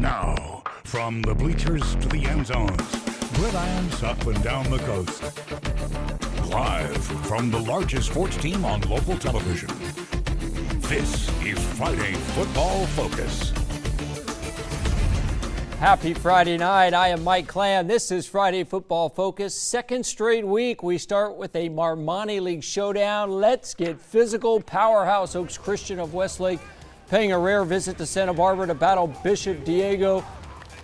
Now, from the bleachers to the end zones, gridirons up and down the coast. Live from the largest sports team on local television. This is Friday Football Focus. Happy Friday night. I am Mike Clan. This is Friday Football Focus. Second straight week, we start with a Marmani League showdown. Let's get physical. Powerhouse Oaks Christian of Westlake paying a rare visit to Santa Barbara to battle Bishop Diego.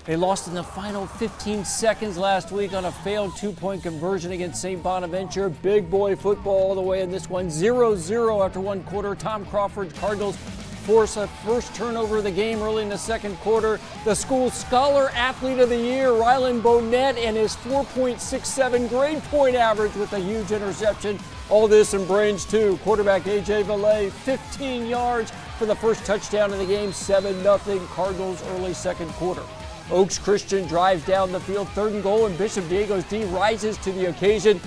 They lost in the final 15 seconds last week on a failed two-point conversion against St. Bonaventure. Big boy football all the way in this one. 0-0 after one quarter. Tom Crawford's Cardinals force a first turnover of the game early in the second quarter. The school scholar athlete of the year, Rylan Bonnet, and his 4.67 grade point average with a huge interception. All this in brains too. Quarterback A.J. Valet, 15 yards for the first touchdown of the game. 7-0 Cardinals early second quarter. Oaks Christian drives down the field, third and goal, and Bishop Diego's D rises to the occasion.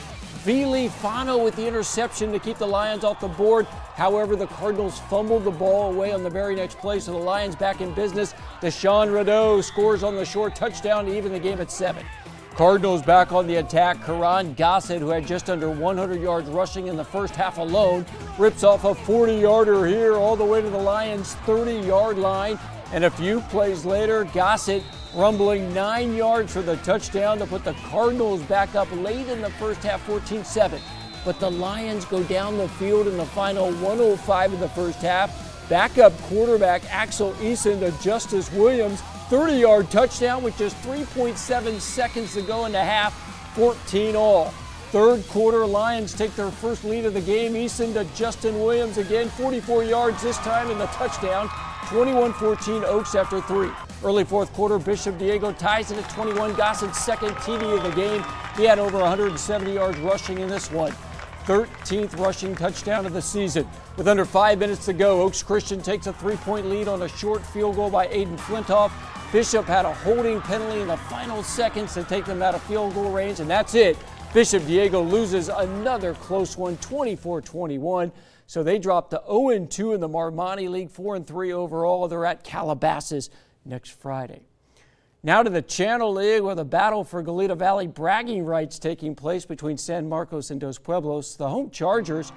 Vili Fano with the interception to keep the Lions off the board. However, the Cardinals fumbled the ball away on the very next play, so the Lions back in business. Deshaun Rideau scores on the short touchdown to even the game at 7. Cardinals back on the attack. Karan Gossett, who had just under 100 yards rushing in the first half alone, rips off a 40-yarder here all the way to the Lions' 30-yard line. And a few plays later, Gossett rumbling 9 yards for the touchdown to put the Cardinals back up late in the first half, 14-7. But the Lions go down the field in the final 1:05 of the first half. Backup quarterback Axel Eason to Justice Williams, 30-yard touchdown with just 3.7 seconds to go in the half, 14 all. Third quarter, Lions take their first lead of the game. Eason to Justin Williams again, 44 yards this time in the touchdown. 21-14 Oaks after 3. Early fourth quarter, Bishop Diego ties it at 21. Gossett's second TD of the game. He had over 170 yards rushing in this one. 13th rushing touchdown of the season. With under 5 minutes to go, Oaks Christian takes a 3-point lead on a short field goal by Aiden Flintoff. Bishop had a holding penalty in the final seconds to take them out of field goal range, and that's it. Bishop Diego loses another close one, 24-21. So they drop to 0-2 in the Marmani League, 4-3 overall. They're at Calabasas next Friday. Now to the Channel League, with a battle for Goleta Valley bragging rights taking place between San Marcos and Dos Pueblos. The home Chargers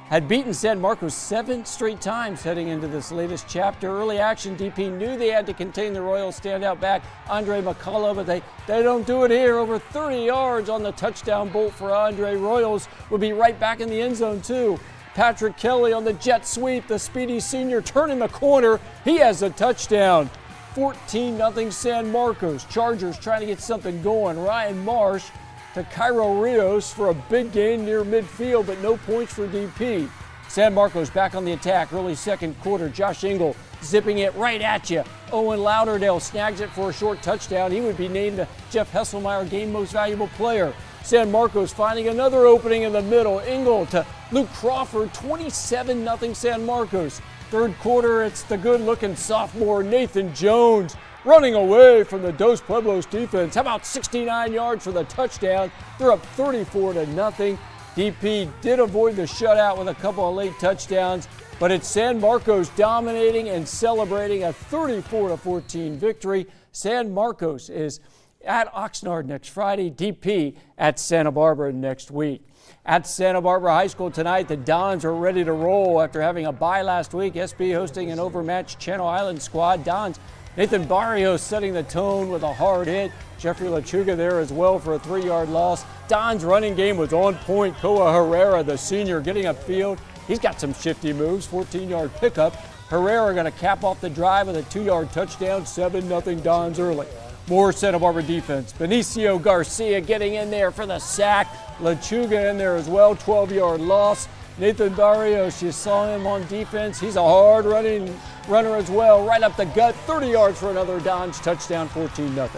had beaten San Marcos 7 straight times heading into this latest chapter. Early action, DP knew they had to contain the Royals standout back, Andre McCullough, but they don't do it here. Over 30 yards on the touchdown bolt for Andre. Royals will be right back in the end zone too. Patrick Kelly on the jet sweep, the speedy senior turning the corner. He has a touchdown. 14-0 San Marcos. Chargers trying to get something going. Ryan Marsh to Cairo Rios for a big gain near midfield, but no points for DP. San Marcos back on the attack. Early second quarter, Josh Engel zipping it right at you. Owen Lauderdale snags it for a short touchdown. He would be named the Jeff Hesselmeyer Game Most Valuable Player. San Marcos finding another opening in the middle. Engel to Luke Crawford, 27-0 San Marcos. Third quarter, it's the good-looking sophomore Nathan Jones running away from the Dos Pueblos defense. How about 69 yards for the touchdown? They're up 34-0. DP did avoid the shutout with a couple of late touchdowns, but it's San Marcos dominating and celebrating a 34-14 victory. San Marcos is at Oxnard next Friday, DP at Santa Barbara next week. At Santa Barbara High School tonight, the Dons are ready to roll after having a bye last week. SB hosting an overmatched Channel Island squad. Dons, Nathan Barrios setting the tone with a hard hit. Jeffrey Lechuga there as well for a 3-yard loss. Dons' running game was on point. Koa Herrera, the senior, getting upfield. He's got some shifty moves, 14-yard pickup. Herrera going to cap off the drive with a 2-yard touchdown, 7-0 Dons early. More Santa Barbara defense. Benicio Garcia getting in there for the sack. Lechuga in there as well, 12-yard loss. Nathan Barrios, you saw him on defense. He's a hard runner as well, right up the gut, 30 yards for another Dons touchdown, 14-0.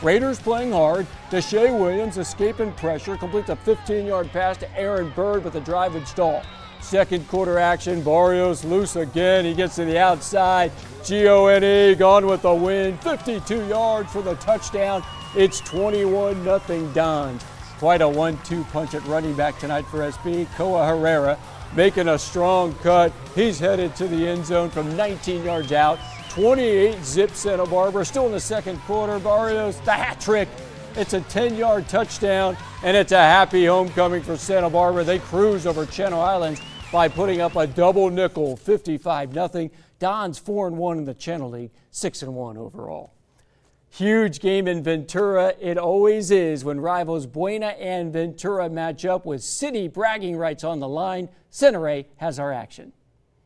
Raiders playing hard. Deshae Williams escaping pressure, completes a 15-yard pass to Aaron Bird with a drive and stall. Second quarter action, Barrios loose again. He gets to the outside. Gone gone with the win. 52 yards for the touchdown. It's 21-0 Dons. Quite a 1-2 punch at running back tonight for SB. Koa Herrera making a strong cut. He's headed to the end zone from 19 yards out. 28-zip Santa Barbara. Still in the second quarter, Barrios, the hat trick. It's a 10-yard touchdown, and it's a happy homecoming for Santa Barbara. They cruise over Channel Islands by putting up a double nickel, 55-0. Don's 4-1 in the Channel League, 6-1 overall. Huge game in Ventura. It always is when rivals Buena and Ventura match up with city bragging rights on the line. Centeray has our action.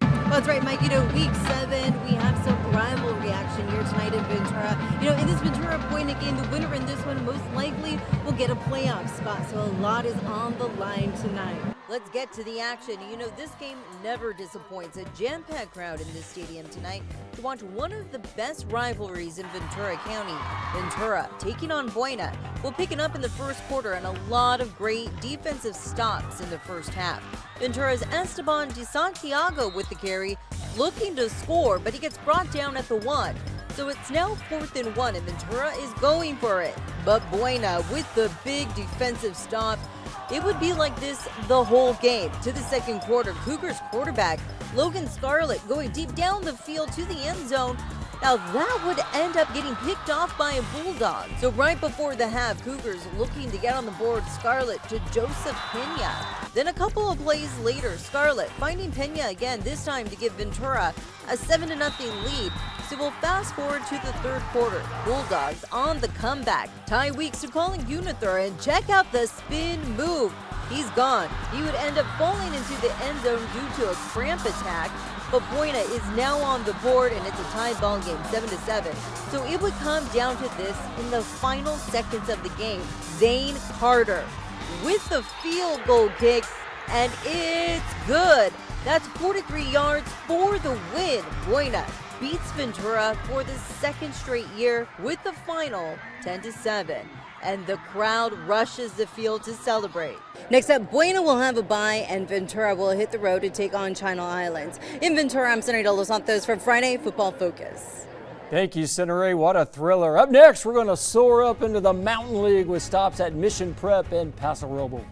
Well, that's right, Mike. Week 7, we have some rivalry action here tonight in Ventura. In this Ventura-Buena game, the winner in this one most likely will get a playoff spot. So a lot is on the line tonight. Let's get to the action. This game never disappoints. A jam-packed crowd in this stadium tonight to watch one of the best rivalries in Ventura County. Ventura taking on Buena. We'll pick it up in the first quarter and a lot of great defensive stops in the first half. Ventura's Esteban de Santiago with the carry, looking to score, but he gets brought down at the 1. So it's now 4th and 1, and Ventura is going for it. But Buena with the big defensive stop. It would be like this the whole game. To the second quarter, Cougars quarterback Logan Scarlett going deep down the field to the end zone. Now that would end up getting picked off by a Bulldog. So right before the half, Cougars looking to get on the board. Scarlett to Joseph Pena. Then a couple of plays later, Scarlett finding Pena again, this time to give Ventura a 7-0 lead. So we'll fast forward to the third quarter. Bulldogs on the comeback. Ty Weeks to calling Unithur, and check out the spin move. He's gone. He would end up falling into the end zone due to a cramp attack. But Buena is now on the board, and it's a tie ball game, 7-7. So it would come down to this in the final seconds of the game. Zane Carter with the field goal kick, and it's good. That's 43 yards for the win. Buena beats Ventura for the second straight year with the final 10-7. And the crowd rushes the field to celebrate. Next up, Buena will have a bye, and Ventura will hit the road to take on Channel Islands. In Ventura, I'm Centeray de los Santos for Friday Football Focus. Thank you, Centeray. What a thriller. Up next, we're going to soar up into the Mountain League with stops at Mission Prep and Paso Robles.